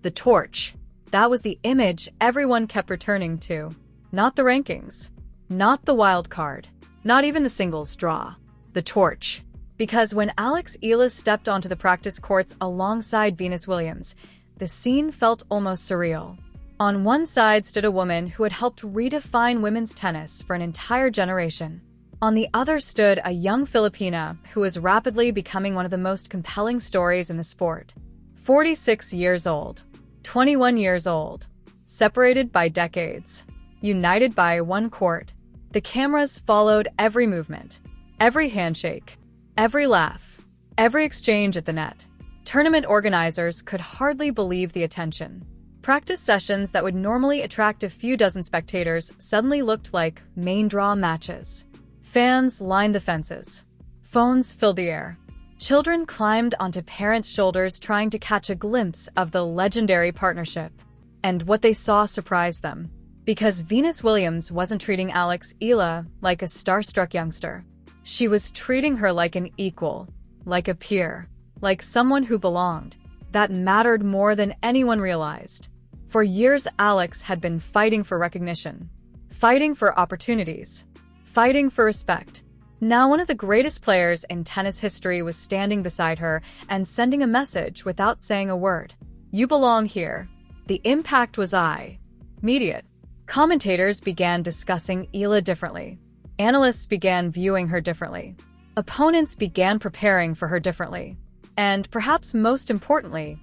The torch. That was the image everyone kept returning to. Not the rankings. Not the wild card. Not even the singles draw. The torch. Because when Alex Eala stepped onto the practice courts alongside Venus Williams, the scene felt almost surreal. On one side stood a woman who had helped redefine women's tennis for an entire generation. On the other stood a young Filipina who was rapidly becoming one of the most compelling stories in the sport. 46 years old. 21 years old. Separated by decades. United by one court. The cameras followed every movement. Every handshake. Every laugh. Every exchange at the net. Tournament organizers could hardly believe the attention. Practice sessions that would normally attract a few dozen spectators suddenly looked like main draw matches. Fans lined the fences. Phones filled the air. Children climbed onto parents' shoulders trying to catch a glimpse of the legendary partnership. And what they saw surprised them. Because Venus Williams wasn't treating Alex Eala like a starstruck youngster. She was treating her like an equal, like a peer, like someone who belonged. That mattered more than anyone realized. For years, Alex had been fighting for recognition, fighting for opportunities, fighting for respect. Now one of the greatest players in tennis history was standing beside her and sending a message without saying a word. You belong here. The impact was immediate. Commentators began discussing Eala differently. Analysts began viewing her differently. Opponents began preparing for her differently. And perhaps most importantly,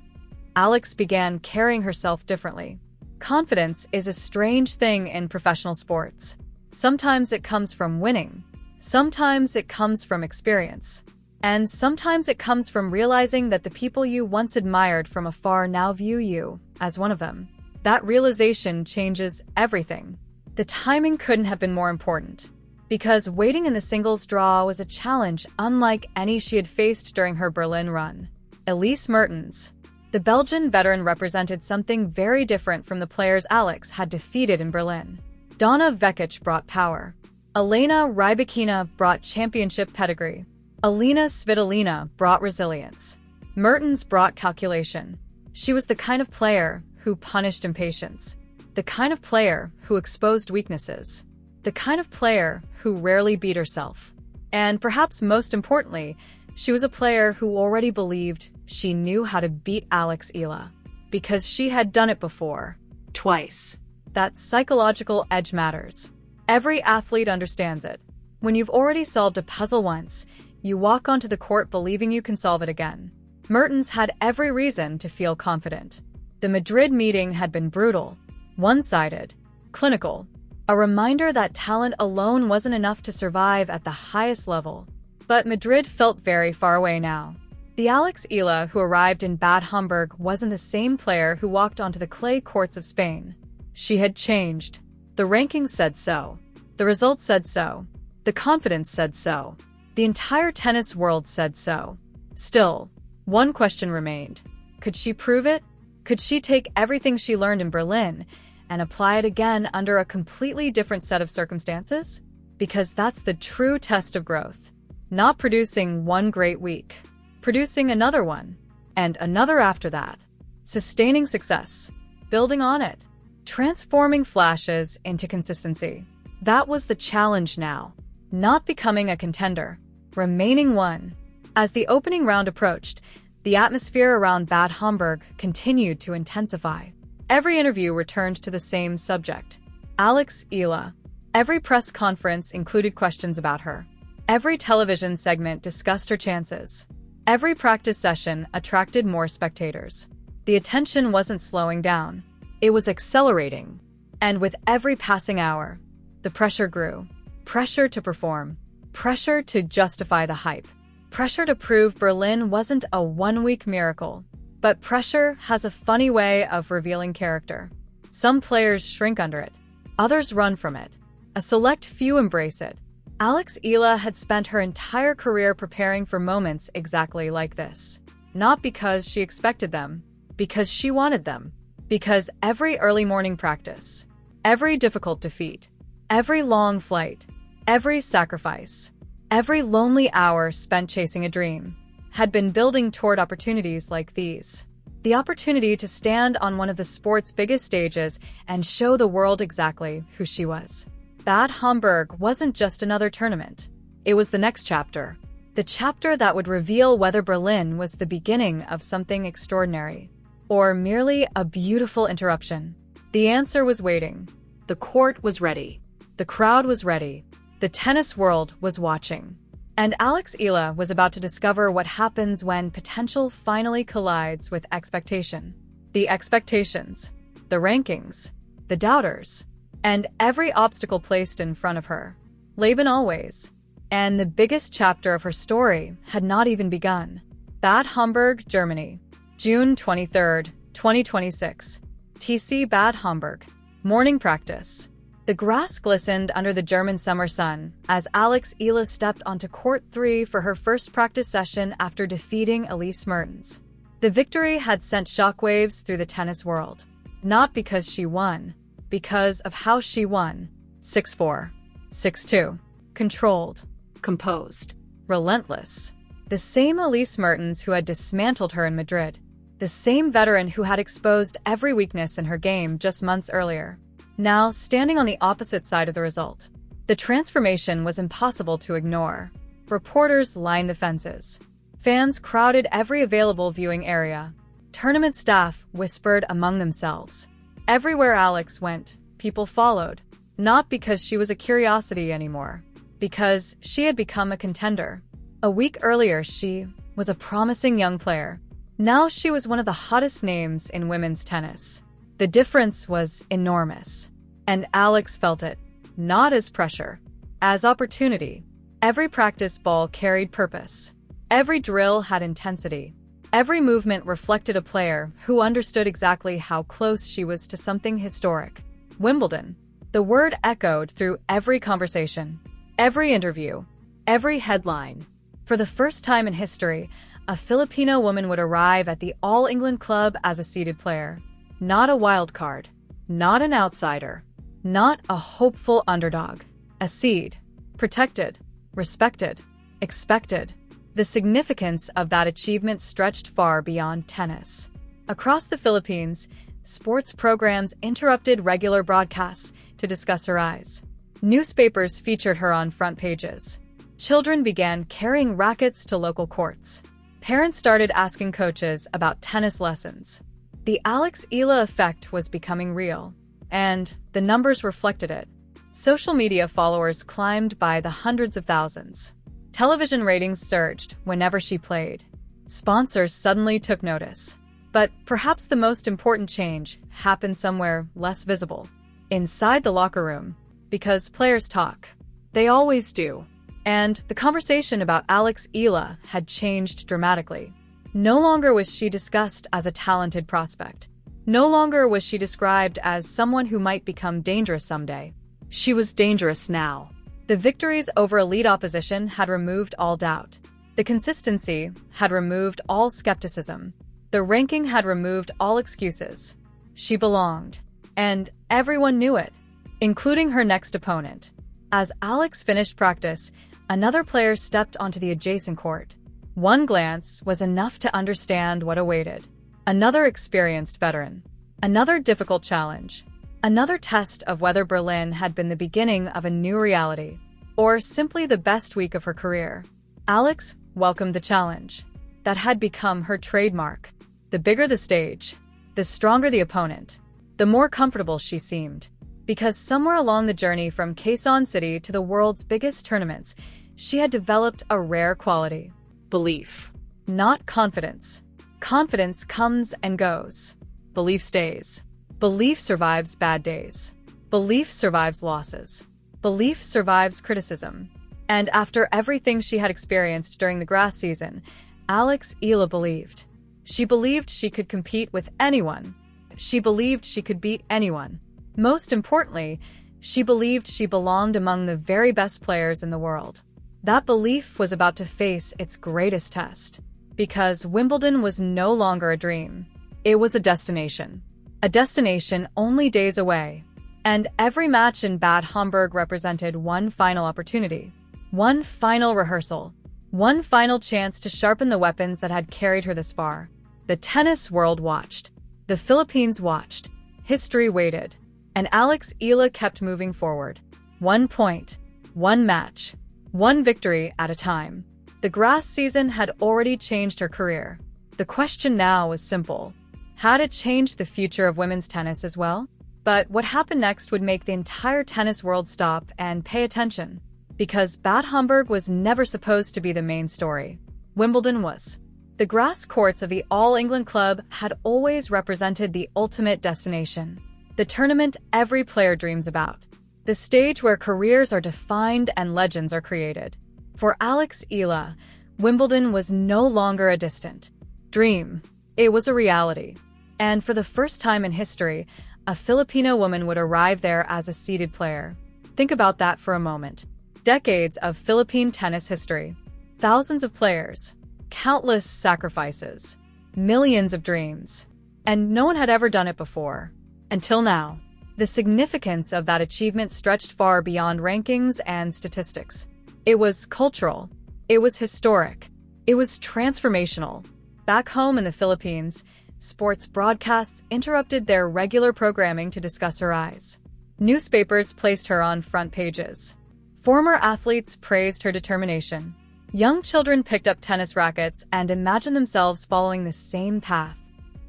Alex began carrying herself differently. Confidence is a strange thing in professional sports. Sometimes it comes from winning. Sometimes it comes from experience. And sometimes it comes from realizing that the people you once admired from afar now view you as one of them. That realization changes everything. The timing couldn't have been more important. Because waiting in the singles draw was a challenge unlike any she had faced during her Berlin run. Elise Mertens. The Belgian veteran represented something very different from the players Alex had defeated in Berlin. Donna Vekic brought power. Elena Rybakina brought championship pedigree. Alina Svitolina brought resilience. Mertens brought calculation. She was the kind of player who punished impatience. The kind of player who exposed weaknesses. The kind of player who rarely beat herself. And perhaps most importantly, she was a player who already believed she knew how to beat Alex Eala. Because she had done it before. Twice. That psychological edge matters. Every athlete understands it. When you've already solved a puzzle once, you walk onto the court believing you can solve it again. Mertens had every reason to feel confident. The Madrid meeting had been brutal, one-sided, clinical. A reminder that talent alone wasn't enough to survive at the highest level. But Madrid felt very far away now. The Alex Eala who arrived in Bad Homburg wasn't the same player who walked onto the clay courts of Spain. She had changed. The rankings said so. The results said so. The confidence said so. The entire tennis world said so. Still, one question remained. Could she prove it? Could she take everything she learned in Berlin and apply it again under a completely different set of circumstances? Because that's the true test of growth. Not producing one great week. Producing another one. And another after that. Sustaining success. Building on it. Transforming flashes into consistency. That was the challenge now. Not becoming a contender. Remaining one. As the opening round approached, the atmosphere around Bad Homburg continued to intensify. Every interview returned to the same subject. Alex Eala. Every press conference included questions about her. Every television segment discussed her chances. Every practice session attracted more spectators. The attention wasn't slowing down. It was accelerating. And with every passing hour, the pressure grew. Pressure to perform. Pressure to justify the hype. Pressure to prove Berlin wasn't a one-week miracle. But pressure has a funny way of revealing character. Some players shrink under it. Others run from it. A select few embrace it. Alex Eala had spent her entire career preparing for moments exactly like this. Not because she expected them, because she wanted them. Because every early morning practice, every difficult defeat, every long flight, every sacrifice, every lonely hour spent chasing a dream, had been building toward opportunities like these. The opportunity to stand on one of the sport's biggest stages and show the world exactly who she was. Bad Homburg wasn't just another tournament. It was the next chapter. The chapter that would reveal whether Berlin was the beginning of something extraordinary, or merely a beautiful interruption. The answer was waiting. The court was ready. The crowd was ready. The tennis world was watching. And Alex Eala was about to discover what happens when potential finally collides with expectation. The expectations, the rankings, the doubters, and every obstacle placed in front of her. Leben always. And the biggest chapter of her story had not even begun. Bad Homburg, Germany. June 23, 2026. TC Bad Homburg. Morning practice. The grass glistened under the German summer sun as Alex Eala stepped onto court 3 for her first practice session after defeating Elise Mertens. The victory had sent shockwaves through the tennis world. Not because she won, because of how she won. 6-4. 6-2. Controlled. Composed. Relentless. The same Elise Mertens who had dismantled her in Madrid. The same veteran who had exposed every weakness in her game just months earlier. Now, standing on the opposite side of the result. The transformation was impossible to ignore. Reporters lined the fences. Fans crowded every available viewing area. Tournament staff whispered among themselves. Everywhere Alex went, people followed. Not because she was a curiosity anymore. Because she had become a contender. A week earlier, she was a promising young player. Now she was one of the hottest names in women's tennis. The difference was enormous. And Alex felt it, not as pressure, as opportunity. Every practice ball carried purpose. Every drill had intensity. Every movement reflected a player who understood exactly how close she was to something historic. Wimbledon. The word echoed through every conversation. Every interview, every headline. For the first time in history, a Filipino woman would arrive at the All England club as a seeded player. Not a wild card. Not an outsider. Not a hopeful underdog. A seed. Protected. Respected. Expected. The significance of that achievement stretched far beyond tennis. Across the Philippines, sports programs interrupted regular broadcasts to discuss her rise. Newspapers featured her on front pages. Children began carrying rackets to local courts. Parents started asking coaches about tennis lessons. The Alex Eala effect was becoming real, and the numbers reflected it. Social media followers climbed by the hundreds of thousands. Television ratings surged whenever she played. Sponsors suddenly took notice. But perhaps the most important change happened somewhere less visible. Inside the locker room. Because players talk. They always do. And the conversation about Alex Eala had changed dramatically. No longer was she discussed as a talented prospect. No longer was she described as someone who might become dangerous someday. She was dangerous now. The victories over elite opposition had removed all doubt. The consistency had removed all skepticism. The ranking had removed all excuses. She belonged. And everyone knew it. Including her next opponent. As Alex finished practice, another player stepped onto the adjacent court. One glance was enough to understand what awaited. Another experienced veteran. Another difficult challenge. Another test of whether Berlin had been the beginning of a new reality, or simply the best week of her career. Alex welcomed the challenge. That had become her trademark. The bigger the stage, the stronger the opponent, the more comfortable she seemed. Because somewhere along the journey from Quezon City to the world's biggest tournaments, she had developed a rare quality. Belief. Not confidence. Confidence comes and goes. Belief stays. Belief survives bad days. Belief survives losses. Belief survives criticism. And after everything she had experienced during the grass season, Alex Eala believed. She believed she could compete with anyone. She believed she could beat anyone. Most importantly, she believed she belonged among the very best players in the world. That belief was about to face its greatest test. Because Wimbledon was no longer a dream. It was a destination. A destination only days away. And every match in Bad Homburg represented one final opportunity. One final rehearsal. One final chance to sharpen the weapons that had carried her this far. The tennis world watched. The Philippines watched. History waited. And Alex Eala kept moving forward. 1 point, 1 match, 1 victory at a time. The grass season had already changed her career. The question now was simple. Had it changed the future of women's tennis as well? But what happened next would make the entire tennis world stop and pay attention. Because Bad Homburg was never supposed to be the main story. Wimbledon was. The grass courts of the All England Club had always represented the ultimate destination. The tournament every player dreams about. The stage where careers are defined and legends are created. For Alex Eala, Wimbledon was no longer a distant dream. It was a reality. And for the first time in history, a Filipino woman would arrive there as a seeded player. Think about that for a moment. Decades of Philippine tennis history. Thousands of players. Countless sacrifices. Millions of dreams. And no one had ever done it before. Until now. The significance of that achievement stretched far beyond rankings and statistics. It was cultural. It was historic. It was transformational. Back home in the Philippines, sports broadcasts interrupted their regular programming to discuss her rise. Newspapers placed her on front pages. Former athletes praised her determination. Young children picked up tennis rackets and imagined themselves following the same path.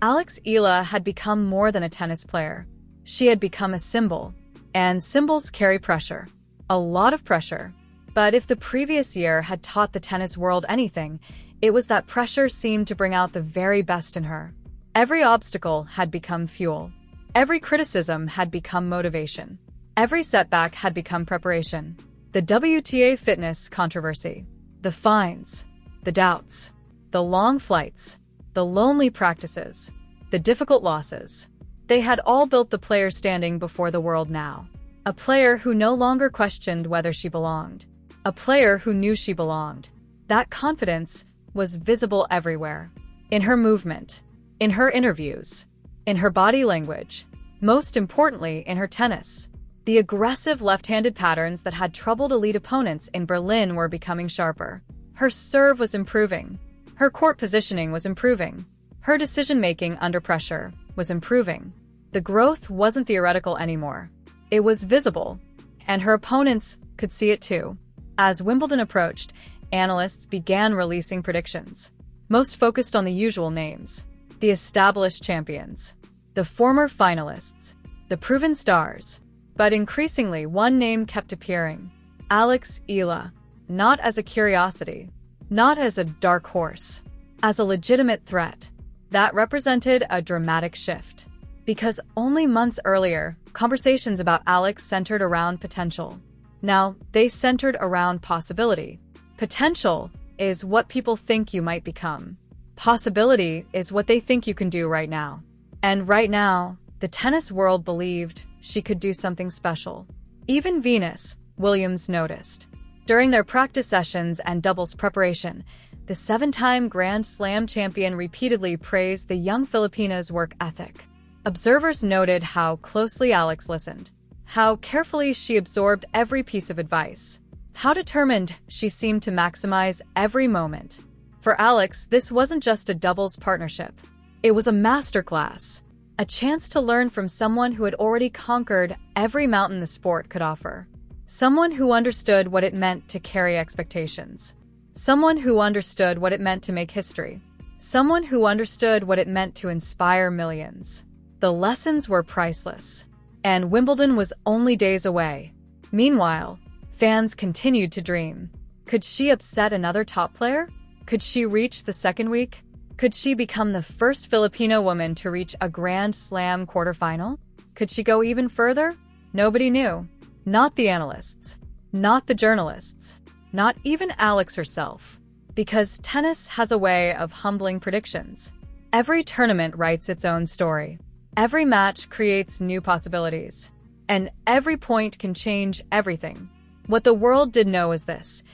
Alex Eala had become more than a tennis player. She had become a symbol. And symbols carry pressure. A lot of pressure. But if the previous year had taught the tennis world anything, it was that pressure seemed to bring out the very best in her. Every obstacle had become fuel. Every criticism had become motivation. Every setback had become preparation. The WTA fitness controversy. The fines. The doubts. The long flights. The lonely practices. The difficult losses. They had all built the player standing before the world now. A player who no longer questioned whether she belonged. A player who knew she belonged. That confidence was visible everywhere. In her movement. In her interviews. In her body language. Most importantly, in her tennis. The aggressive left-handed patterns that had troubled elite opponents in Berlin were becoming sharper. Her serve was improving. Her court positioning was improving. Her decision-making under pressure was improving. The growth wasn't theoretical anymore. It was visible, and her opponents could see it too. As Wimbledon approached, analysts began releasing predictions. Most focused on the usual names. The established champions. The former finalists. The proven stars. But increasingly, one name kept appearing. Alex Eala. Not as a curiosity. Not as a dark horse. As a legitimate threat. That represented a dramatic shift. Because only months earlier, conversations about Alex centered around potential. Now, they centered around possibility. Potential is what people think you might become. Possibility is what they think you can do right now. And right now, the tennis world believed she could do something special. Even Venus Williams noticed. During their practice sessions and doubles preparation, the 7-time Grand Slam champion repeatedly praised the young Filipina's work ethic. Observers noted how closely Alex listened, how carefully she absorbed every piece of advice, how determined she seemed to maximize every moment. For Alex, this wasn't just a doubles partnership. It was a masterclass, a chance to learn from someone who had already conquered every mountain the sport could offer. Someone who understood what it meant to carry expectations. Someone who understood what it meant to make history. Someone who understood what it meant to inspire millions. The lessons were priceless. And Wimbledon was only days away. Meanwhile, fans continued to dream. Could she upset another top player? Could she reach the second week? Could she become the first Filipino woman to reach a Grand Slam quarterfinal? Could she go even further? Nobody knew. Not the analysts. Not the journalists. Not even Alex herself. Because tennis has a way of humbling predictions. Every tournament writes its own story. Every match creates new possibilities. And every point can change everything. What the world did know is this.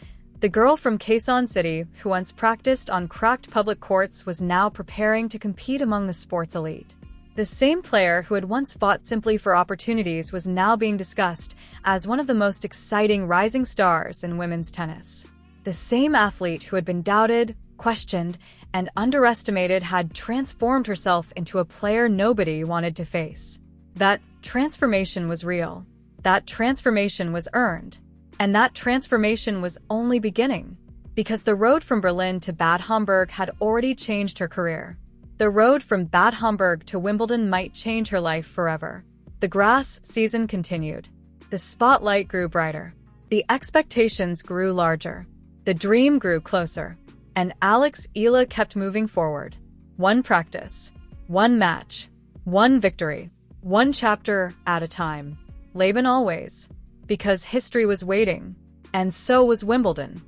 The girl from Quezon City, who once practiced on cracked public courts, was now preparing to compete among the sports elite. The same player who had once fought simply for opportunities was now being discussed as one of the most exciting rising stars in women's tennis. The same athlete who had been doubted, questioned, and underestimated had transformed herself into a player nobody wanted to face. That transformation was real. That transformation was earned. And that transformation was only beginning, because the road from Berlin to Bad Homburg had already changed her career. The road from Bad Homburg to Wimbledon might change her life forever. The grass season continued. The spotlight grew brighter. The expectations grew larger. The dream grew closer. And Alex Eala kept moving forward. One practice, one match, one victory, one chapter at a time. Laban always. Because history was waiting. And so was Wimbledon.